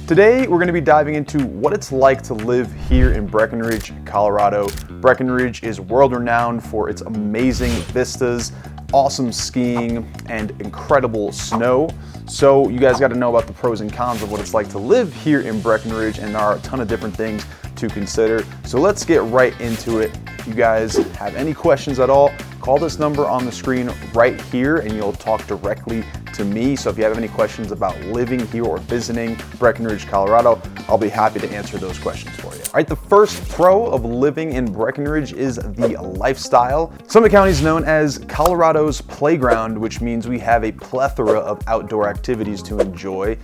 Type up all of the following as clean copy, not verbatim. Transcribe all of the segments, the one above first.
Today, we're going to be diving into what it's like to live here in Breckenridge, Colorado. Breckenridge is world-renowned for its amazing vistas, awesome skiing, and incredible snow. So you guys got to know about the pros and cons of what it's like to live here in Breckenridge, and there are a ton of different things to consider. So let's get right into it. If you guys have any questions at all, call this number on the screen right here and you'll talk directly to me. So if you have any questions about living here or visiting Breckenridge, Colorado, I'll be happy to answer those questions for you. All right, the first pro of living in Breckenridge is the lifestyle. Summit County is known as Colorado's playground, which means we have a plethora of outdoor activities to enjoy.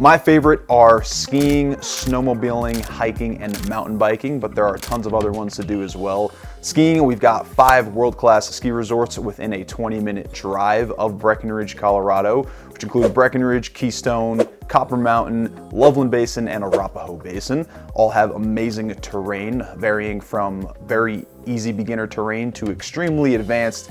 My favorite are skiing, snowmobiling, hiking, and mountain biking, but there are tons of other ones to do as well. Skiing, we've got 5 world-class ski resorts within a 20-minute drive of Breckenridge, Colorado, which include Breckenridge, Keystone, Copper Mountain, Loveland Basin, and Arapahoe Basin. All have amazing terrain, varying from very easy beginner terrain to extremely advanced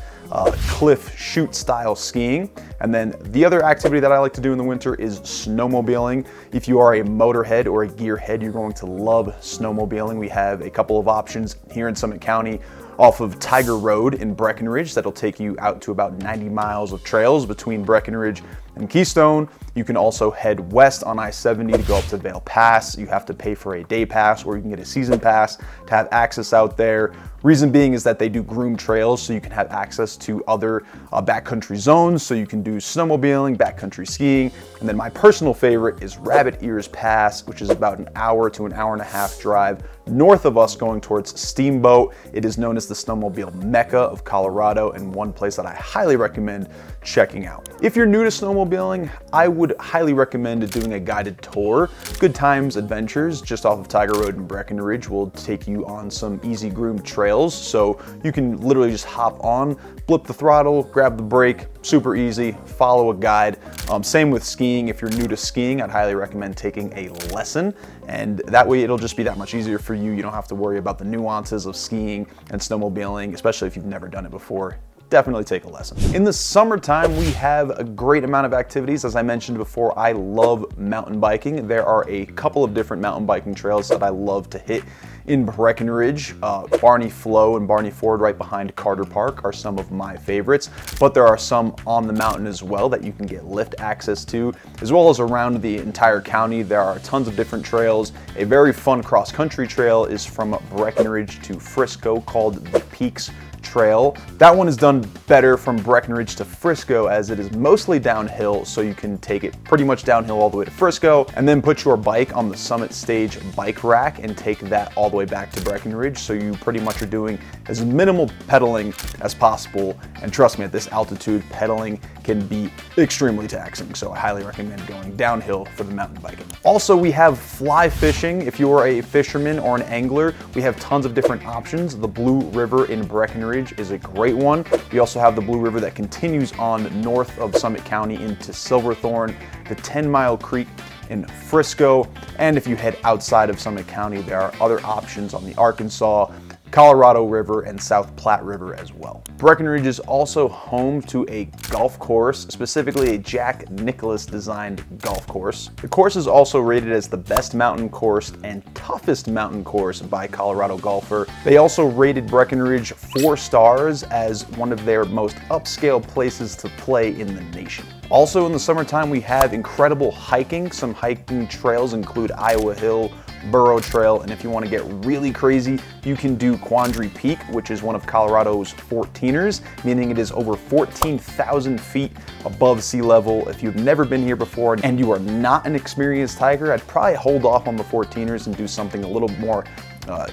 cliff shoot style skiing. And then the other activity that I like to do in the winter is snowmobiling. If you are a motorhead or a gearhead, you're going to love snowmobiling. We have a couple of options here in Summit County off of Tiger Road in Breckenridge that'll take you out to about 90 miles of trails between Breckenridge and Keystone. You can also head west on I-70 to go up to Vail Pass. You have to pay for a day pass, or you can get a season pass to have access out there. Reason being is that they do groomed trails, so you can have access to other backcountry zones, so you can do snowmobiling, backcountry skiing. And then my personal favorite is Rabbit Ears Pass, which is about an hour to an hour and a half drive north of us going towards Steamboat. It is known as the snowmobile mecca of Colorado, and one place that I highly recommend checking out. If you're new to snowmobiling, I would highly recommend doing a guided tour. Good Times Adventures, just off of Tiger Road in Breckenridge, will take you on some easy groomed trails, so you can literally just hop on, blip the throttle, grab the brake, super easy, follow a guide. Same with skiing. If you're new to skiing, I'd highly recommend taking a lesson, and that way it'll just be that much easier for you. You don't have to worry about the nuances of skiing and snowmobiling, especially if you've never done it before. Definitely take a lesson. In the summertime, we have a great amount of activities. As I mentioned before, I love mountain biking. There are a couple of different mountain biking trails that I love to hit in Breckenridge. Barney Flow and Barney Ford right behind Carter Park are some of my favorites, but there are some on the mountain as well that you can get lift access to, as well as around the entire county. There are tons of different trails. A very fun cross-country trail is from Breckenridge to Frisco called the Peaks Trail. That one is done better from Breckenridge to Frisco, as it is mostly downhill, so you can take it pretty much downhill all the way to Frisco and then put your bike on the Summit Stage bike rack and take that all the way back to Breckenridge. So you pretty much are doing as minimal pedaling as possible, and trust me, at this altitude, pedaling can be extremely taxing, so I highly recommend going downhill for the mountain biking. Also, we have fly fishing. If you are a fisherman or an angler, we have tons of different options. The Blue River in Breckenridge is a great one. We also have the Blue River that continues on north of Summit County into Silverthorne, the 10 Mile Creek in Frisco, and if you head outside of Summit County, there are other options on the Arkansas, Colorado River, and South Platte River as well. Breckenridge is also home to a golf course, specifically a Jack Nicklaus designed golf course. The course is also rated as the best mountain course and toughest mountain course by Colorado Golfer. They also rated Breckenridge 4 stars as one of their most upscale places to play in the nation. Also in the summertime, we have incredible hiking. Some hiking trails include Iowa Hill, Burro Trail, and if you want to get really crazy, you can do Quandary Peak, which is one of Colorado's 14ers, meaning it is over 14,000 feet above sea level. If you've never been here before and you are not an experienced hiker, I'd probably hold off on the 14ers and do something a little more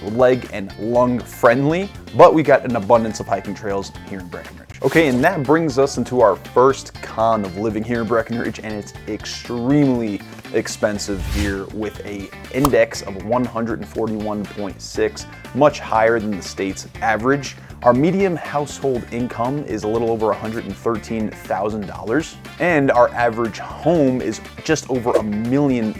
leg and lung friendly, but we got an abundance of hiking trails here in Breckenridge. Okay, and that brings us into our first con of living here in Breckenridge, and it's extremely expensive here with a index of 141.6, much higher than the state's average. Our median household income is a little over $113,000, and our average home is just over $1 million,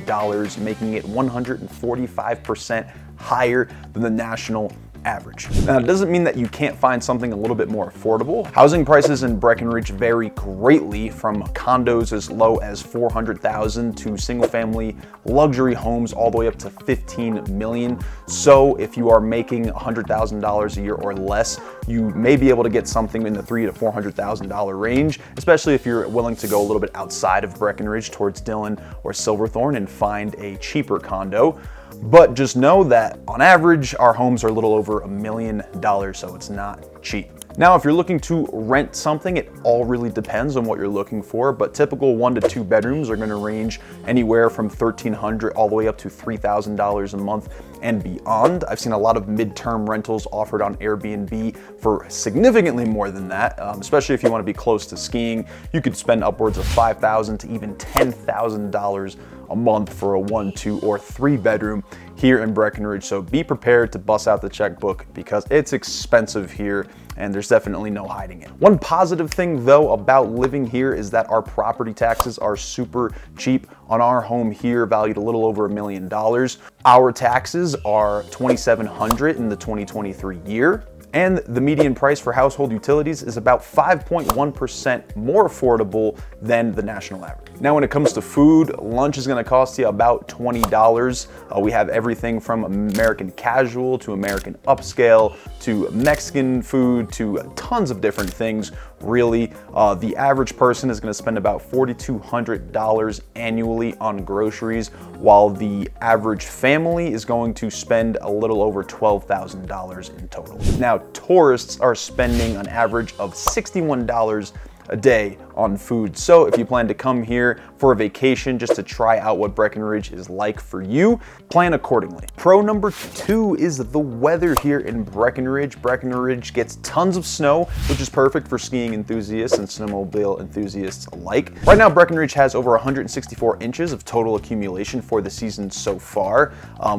making it 145% higher than the national average. Now, it doesn't mean that you can't find something a little bit more affordable. Housing prices in Breckenridge vary greatly, from condos as low as $400,000 to single-family luxury homes all the way up to $15 million. So if you are making $100,000 a year or less, you may be able to get something in the $300,000 to $400,000 range, especially if you're willing to go a little bit outside of Breckenridge towards Dillon or Silverthorne and find a cheaper condo. But just know that on average, our homes are a little over $1 million, so it's not cheap. Now, if you're looking to rent something, it all really depends on what you're looking for, but typical 1 to 2 bedrooms are going to range anywhere from $1,300 all the way up to $3,000 a month and beyond. I've seen a lot of midterm rentals offered on Airbnb for significantly more than that, especially if you want to be close to skiing. You could spend upwards of $5,000 to even $10,000 a month for a 1, 2, or 3 bedroom here in Breckenridge. So be prepared to bust out the checkbook because it's expensive here and there's definitely no hiding it. One positive thing though about living here is that our property taxes are super cheap. On our home here, valued a little over $1 million, our taxes are $2,700 in the 2023 year. And the median price for household utilities is about 5.1% more affordable than the national average. Now, when it comes to food, lunch is going to cost you about $20. We have everything from American casual to American upscale to Mexican food to tons of different things. Really, the average person is going to spend about $4,200 annually on groceries, while the average family is going to spend a little over $12,000 in total. Now, tourists are spending an average of $61 a day on food. So if you plan to come here for a vacation just to try out what Breckenridge is like for you, plan accordingly. Pro number 2 is the weather here in Breckenridge. Breckenridge gets tons of snow, which is perfect for skiing enthusiasts and snowmobile enthusiasts alike. Right now, Breckenridge has over 164 inches of total accumulation for the season so far.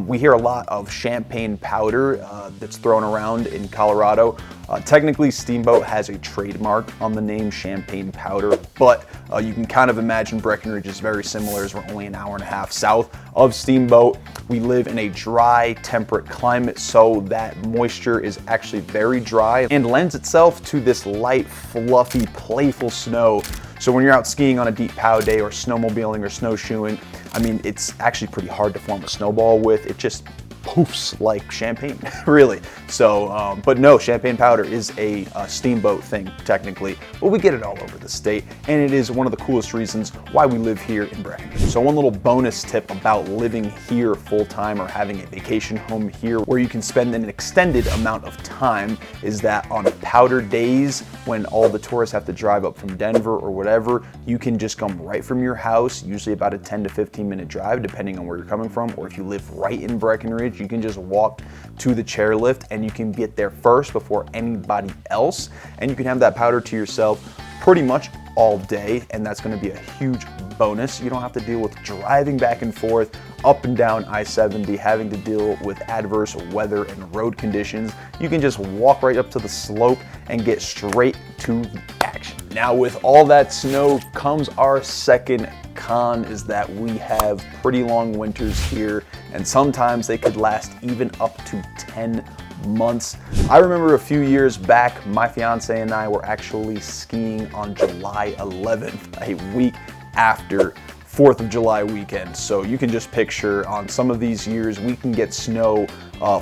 We hear a lot of champagne powder that's thrown around in Colorado. Technically, Steamboat has a trademark on the name champagne powder, but you can kind of imagine Breckenridge is very similar, as we're only an hour and a half south of Steamboat. We live in a dry, temperate climate, so that moisture is actually very dry and lends itself to this light, fluffy, playful snow. So when you're out skiing on a deep pow day or snowmobiling or snowshoeing, I mean, it's actually pretty hard to form a snowball with. It just poofs like champagne, really. So, but no, champagne powder is a Steamboat thing, technically, but we get it all over the state, and it is one of the coolest reasons why we live here in Breckenridge. So one little bonus tip about living here full-time or having a vacation home here where you can spend an extended amount of time is that on powder days, when all the tourists have to drive up from Denver or whatever, you can just come right from your house, usually about a 10 to 15 minute drive, depending on where you're coming from, or if you live right in Breckenridge, you can just walk to the chairlift and you can get there first before anybody else, and you can have that powder to yourself pretty much all day, and that's going to be a huge bonus. You don't have to deal with driving back and forth up and down I-70, having to deal with adverse weather and road conditions. You can just walk right up to the slope and get straight to the action. Now, with all that snow comes our second con, is that we have pretty long winters here, and sometimes they could last even up to 10 months. I remember a few years back, my fiance and I were actually skiing on July 11th, a week after 4th of July weekend. So you can just picture on some of these years, we can get snow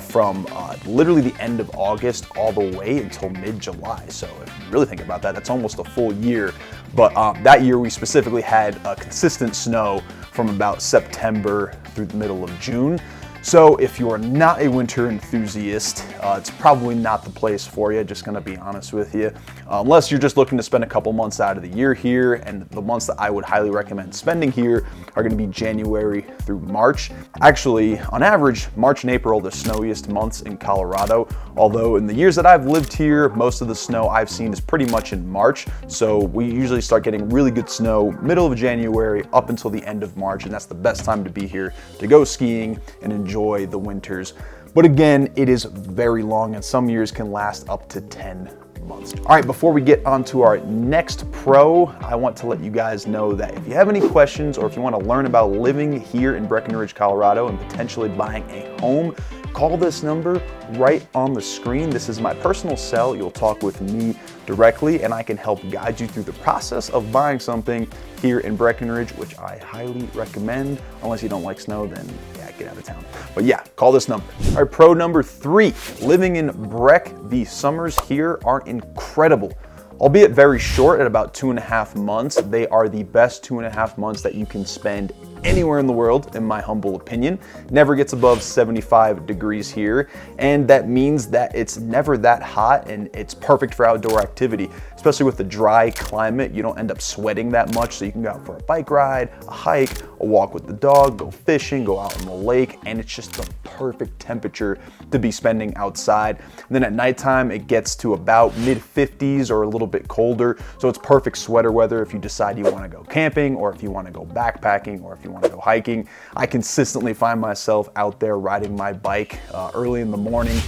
from literally the end of August all the way until mid-July. So if you really think about that, that's almost a full year. But that year we specifically had consistent snow from about September through the middle of June. So if you are not a winter enthusiast, it's probably not the place for you, just gonna be honest with you. Unless you're just looking to spend a couple months out of the year here, and the months that I would highly recommend spending here are gonna be January through March. Actually, on average, March and April are the snowiest months in Colorado, although in the years that I've lived here, most of the snow I've seen is pretty much in March. So we usually start getting really good snow middle of January up until the end of March, and that's the best time to be here to go skiing and enjoy the winters. But again, it is very long, and some years can last up to 10 months. All right, before we get on to our next pro, I want to let you guys know that if you have any questions or if you want to learn about living here in Breckenridge, Colorado and potentially buying a home, call this number right on the screen. This is my personal cell. You'll talk with me directly, and I can help guide you through the process of buying something here in Breckenridge, which I highly recommend. Unless you don't like snow, then yeah, get out of town. But yeah, call this number. All right, pro number 3, living in Breck, the summers here are incredible. Albeit very short at about 2.5 months, they are the best 2.5 months that you can spend anywhere in the world, in my humble opinion. Never gets above 75 degrees here, and that means that it's never that hot, and it's perfect for outdoor activity. Especially with the dry climate, you don't end up sweating that much, so you can go out for a bike ride, a hike, a walk with the dog, go fishing, go out on the lake, and it's just the perfect temperature to be spending outside. And then at nighttime, it gets to about mid-50s or a little bit colder, so it's perfect sweater weather if you decide you want to go camping, or if you want to go backpacking, or if you want to go hiking. I consistently find myself out there riding my bike early in the morning,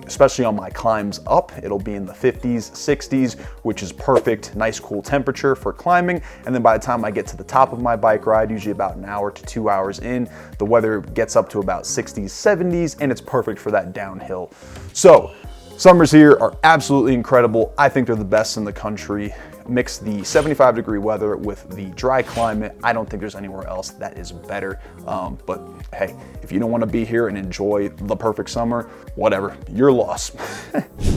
especially on my climbs up. It'll be in the 50s, 60s, which is perfect, nice cool temperature for climbing. And then by the time I get to the top of my bike ride, usually about an hour to 2 hours in, the weather gets up to about 60s, 70s, and it's perfect for that downhill. So summers here are absolutely incredible. I think they're the best in the country. Mix the 75-degree weather with the dry climate. I don't think there's anywhere else that is better. But hey, if you don't want to be here and enjoy the perfect summer, whatever, your loss.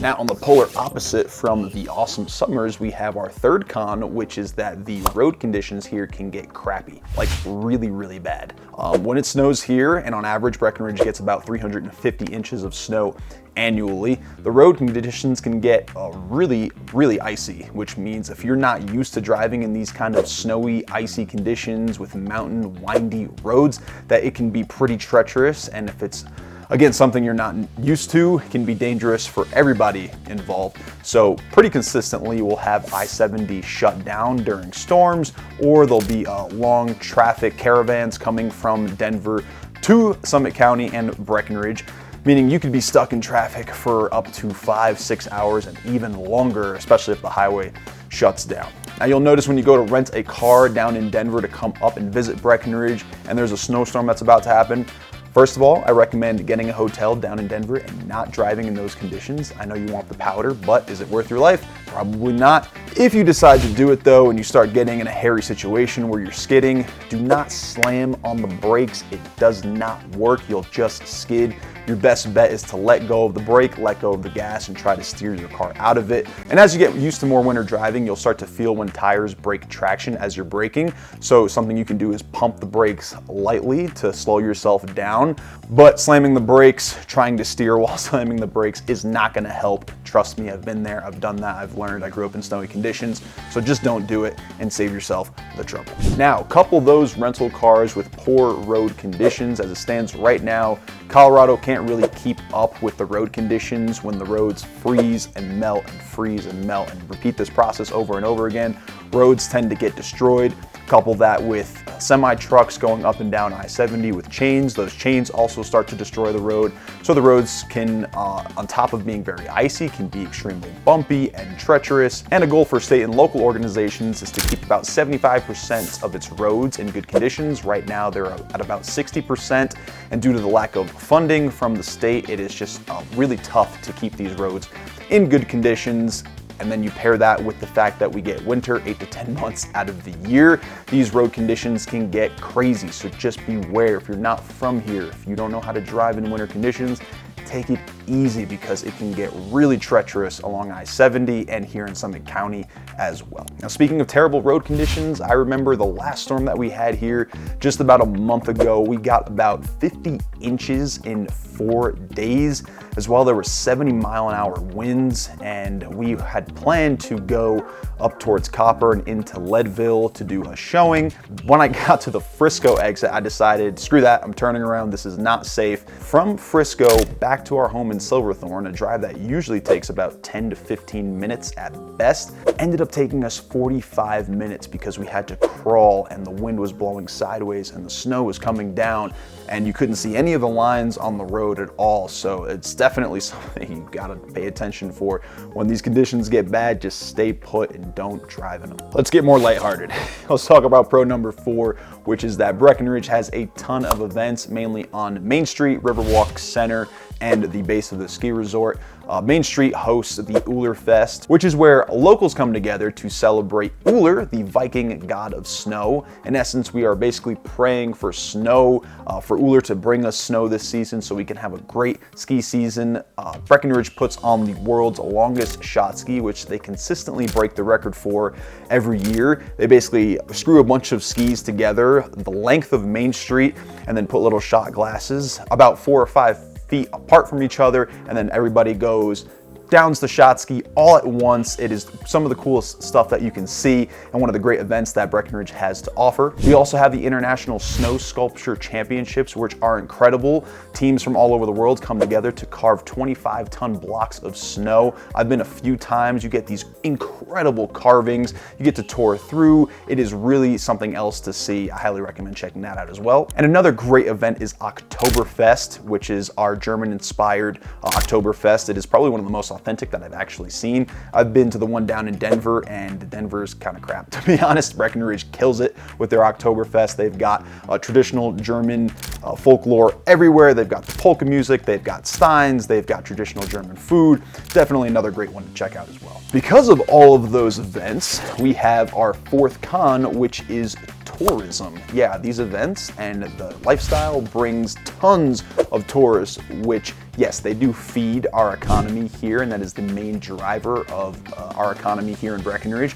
Now, on the polar opposite from the awesome summers, we have our third con, which is that the road conditions here can get crappy, like really, really bad. When it snows here, and on average, Breckenridge gets about 350 inches of snow annually, the road conditions can get really, really icy, which means if you're not used to driving in these kind of snowy, icy conditions with mountain, windy roads, that it can be pretty treacherous. And if it's, again, something you're not used to, it can be dangerous for everybody involved. So pretty consistently, we'll have I-70 shut down during storms, or there'll be long traffic caravans coming from Denver to Summit County and Breckenridge, meaning you could be stuck in traffic for up to 5-6 hours and even longer, especially if the highway shuts down. Now, you'll notice when you go to rent a car down in Denver to come up and visit Breckenridge and there's a snowstorm that's about to happen, first of all, I recommend getting a hotel down in Denver and not driving in those conditions. I know you want the powder, but is it worth your life? Probably not. If you decide to do it though, and you start getting in a hairy situation where you're skidding, do not slam on the brakes. It does not work. You'll just skid. Your best bet is to let go of the brake, let go of the gas, and try to steer your car out of it. And as you get used to more winter driving, you'll start to feel when tires break traction as you're braking. So something you can do is pump the brakes lightly to slow yourself down. But slamming the brakes, trying to steer while slamming the brakes is not going to help. Trust me, I've been there, I've done that, I've learned. I grew up in snowy conditions. So just don't do it and save yourself the trouble. Now, couple those rental cars with poor road conditions. As it stands right now, Colorado can't really keep up with the road conditions when the roads freeze and melt and freeze and melt and repeat this process over and over again. Roads tend to get destroyed. Couple that with semi-trucks going up and down I-70 with chains. Those chains also start to destroy the road. So the roads can, on top of being very icy, can be extremely bumpy and treacherous. And a goal for state and local organizations is to keep about 75% of its roads in good conditions. Right now, they're at about 60%. And due to the lack of funding from the state, it is just really tough to keep these roads in good conditions. And then you pair that with the fact that we get winter 8 to 10 months out of the year. These road conditions can get crazy, so just beware. If you're not from here, if you don't know how to drive in winter conditions, take it easy because it can get really treacherous along I-70 and here in Summit County as well. Now, speaking of terrible road conditions, I remember the last storm that we had here just about a month ago. We got about 50 inches in 4 days. As well, there were 70-mile-an-hour winds, and we had planned to go up towards Copper and into Leadville to do a showing. When I got to the Frisco exit, I decided, screw that, I'm turning around, this is not safe. From Frisco back to our home in Silverthorne, a drive that usually takes about 10 to 15 minutes at best, ended up taking us 45 minutes because we had to crawl and the wind was blowing sideways and the snow was coming down and you couldn't see any of the lines on the road at all. So it's definitely something you gotta pay attention for. When these conditions get bad, just stay put and don't drive in them. Let's get more lighthearted. Let's talk about pro number 4, which is that Breckenridge has a ton of events, mainly on Main Street, Riverwalk Center, and the base of the ski resort. Main Street hosts the Uller Fest, which is where locals come together to celebrate Uller, the Viking god of snow. In essence, we are basically praying for snow, for Uller to bring us snow this season so we can have a great ski season. Breckenridge puts on the world's longest shot ski, which they consistently break the record for every year. They basically screw a bunch of skis together the length of Main Street and then put little shot glasses about 4 or 5 feet apart from each other, and then everybody goes downs the shot ski all at once. It is some of the coolest stuff that you can see and one of the great events that Breckenridge has to offer. We also have the International Snow Sculpture Championships, which are incredible. Teams from all over the world come together to carve 25-ton blocks of snow. I've been a few times. You get these incredible carvings. You get to tour through. It is really something else to see. I highly recommend checking that out as well. And another great event is Oktoberfest, which is our German-inspired Oktoberfest. It is probably one of the most authentic that I've actually seen. I've been to the one down in Denver, and Denver's kind of crap, to be honest. Breckenridge kills it with their Oktoberfest. They've got traditional German folklore everywhere. They've got the polka music, they've got steins, they've got traditional German food. Definitely another great one to check out as well. Because of all of those events, we have our fourth con, which is tourism. Yeah, these events and the lifestyle brings tons of tourists, which, yes, they do feed our economy here, and that is the main driver of our economy here in Breckenridge.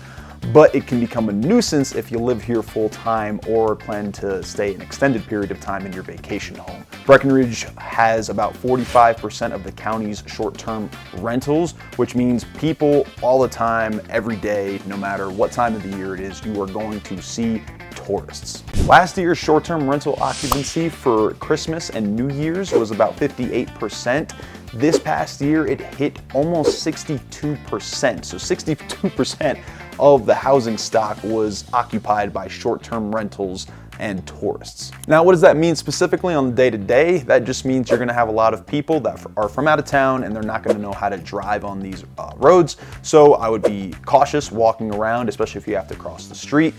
But it can become a nuisance if you live here full time or plan to stay an extended period of time in your vacation home. Breckenridge has about 45% of the county's short-term rentals, which means people all the time, every day, no matter what time of the year it is, you are going to see tourists. Last year's short-term rental occupancy for Christmas and New Year's was about 58%. This past year, it hit almost 62%. So 62% of the housing stock was occupied by short-term rentals and tourists. Now, what does that mean specifically on the day-to-day? That just means you're gonna have a lot of people that are from out of town and they're not gonna know how to drive on these roads. So I would be cautious walking around, especially if you have to cross the street.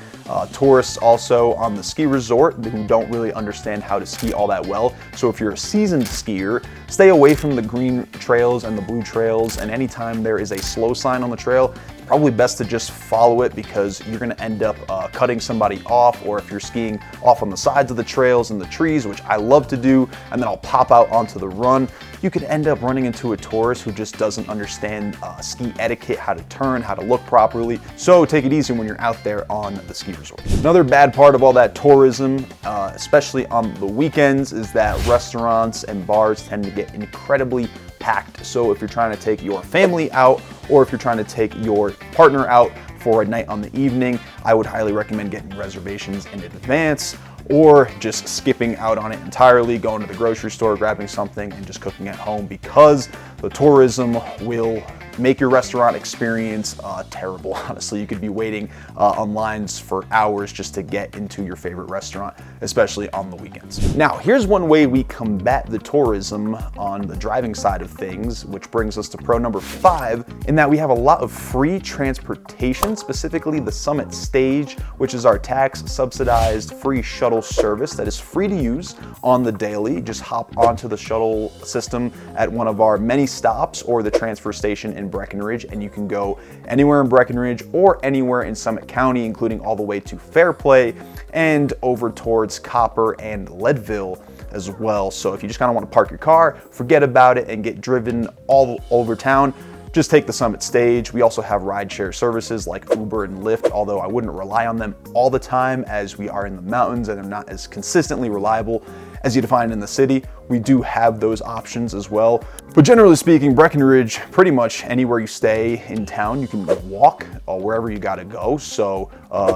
Tourists also on the ski resort who don't really understand how to ski all that well. So if you're a seasoned skier, stay away from the green trails and the blue trails, and anytime there is a slow sign on the trail, probably best to just follow it, because you're gonna end up cutting somebody off, or if you're skiing off on the sides of the trails and the trees, which I love to do, and then I'll pop out onto the run, you could end up running into a tourist who just doesn't understand ski etiquette, how to turn, how to look properly. So take it easy when you're out there on the ski resort. Another bad part of all that tourism, especially on the weekends, is that restaurants and bars tend to get incredibly packed. So if you're trying to take your family out, or if you're trying to take your partner out for a night on the evening, I would highly recommend getting reservations in advance, or just skipping out on it entirely, going to the grocery store, grabbing something, and just cooking at home, because the tourism will make your restaurant experience terrible. Honestly, you could be waiting on lines for hours just to get into your favorite restaurant, especially on the weekends. Now, here's one way we combat the tourism on the driving side of things, which brings us to pro number 5, in that we have a lot of free transportation, specifically the Summit Stage, which is our tax-subsidized free shuttle service that is free to use on the daily. Just hop onto the shuttle system at one of our many stops or the transfer station in Breckenridge, and you can go anywhere in Breckenridge or anywhere in Summit County, including all the way to Fairplay and over towards Copper and Leadville as well. So if you just kind of want to park your car, forget about it, and get driven all over town, just take the Summit Stage. We also have rideshare services like Uber and Lyft, although I wouldn't rely on them all the time, as we are in the mountains and they're not as consistently reliable as you'd find in the city. We do have those options as well. But generally speaking, Breckenridge, pretty much anywhere you stay in town, you can walk wherever you gotta go. So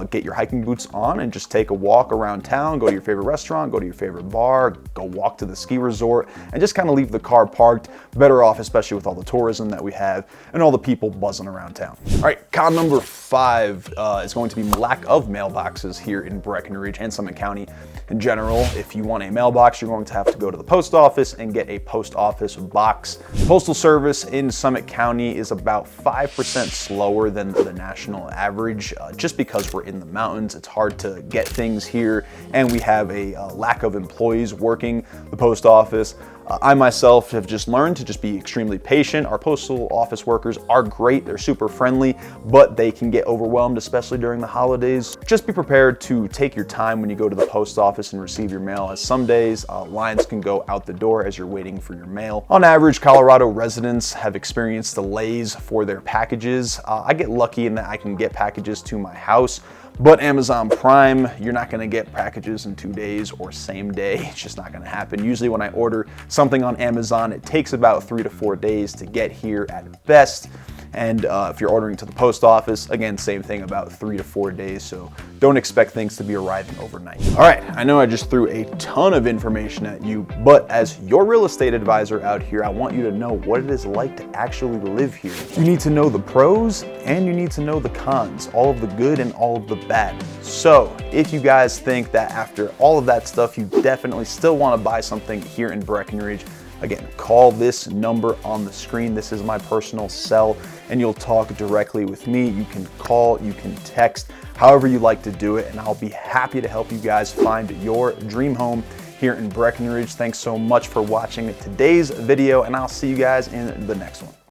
get your hiking boots on and just take a walk around town, go to your favorite restaurant, go to your favorite bar, go walk to the ski resort, and just kind of leave the car parked. Better off, especially with all the tourism that we have and all the people buzzing around town. All right, con number 5 is going to be lack of mailboxes here in Breckenridge and Summit County in general. If you want a mailbox, you're going to have to go to the post office and get a post office box. Postal service in Summit County is about 5% slower than the national average, just because because we're in the mountains. It's hard to get things here, and we have a lack of employees working the post office. I myself have just learned to just be extremely patient. Our postal office workers are great. They're super friendly, but they can get overwhelmed, especially during the holidays. Just be prepared to take your time when you go to the post office and receive your mail, as some days lines can go out the door as you're waiting for your mail. On average, Colorado residents have experienced delays for their packages. I get lucky in that I can get packages to my house, but Amazon Prime, you're not gonna get packages in 2 days or same day. It's just not gonna happen. Usually when I order something on Amazon, it takes about 3 to 4 days to get here at best. And if you're ordering to the post office, again, same thing, about 3 to 4 days. So don't expect things to be arriving overnight. All right, I know I just threw a ton of information at you, but as your real estate advisor out here, I want you to know what it is like to actually live here. You need to know the pros and you need to know the cons, all of the good and all of the bad. So if you guys think that after all of that stuff, you definitely still want to buy something here in Breckenridge, again, call this number on the screen. This is my personal cell, and you'll talk directly with me. You can call, you can text, however you like to do it, and I'll be happy to help you guys find your dream home here in Breckenridge. Thanks so much for watching today's video, and I'll see you guys in the next one.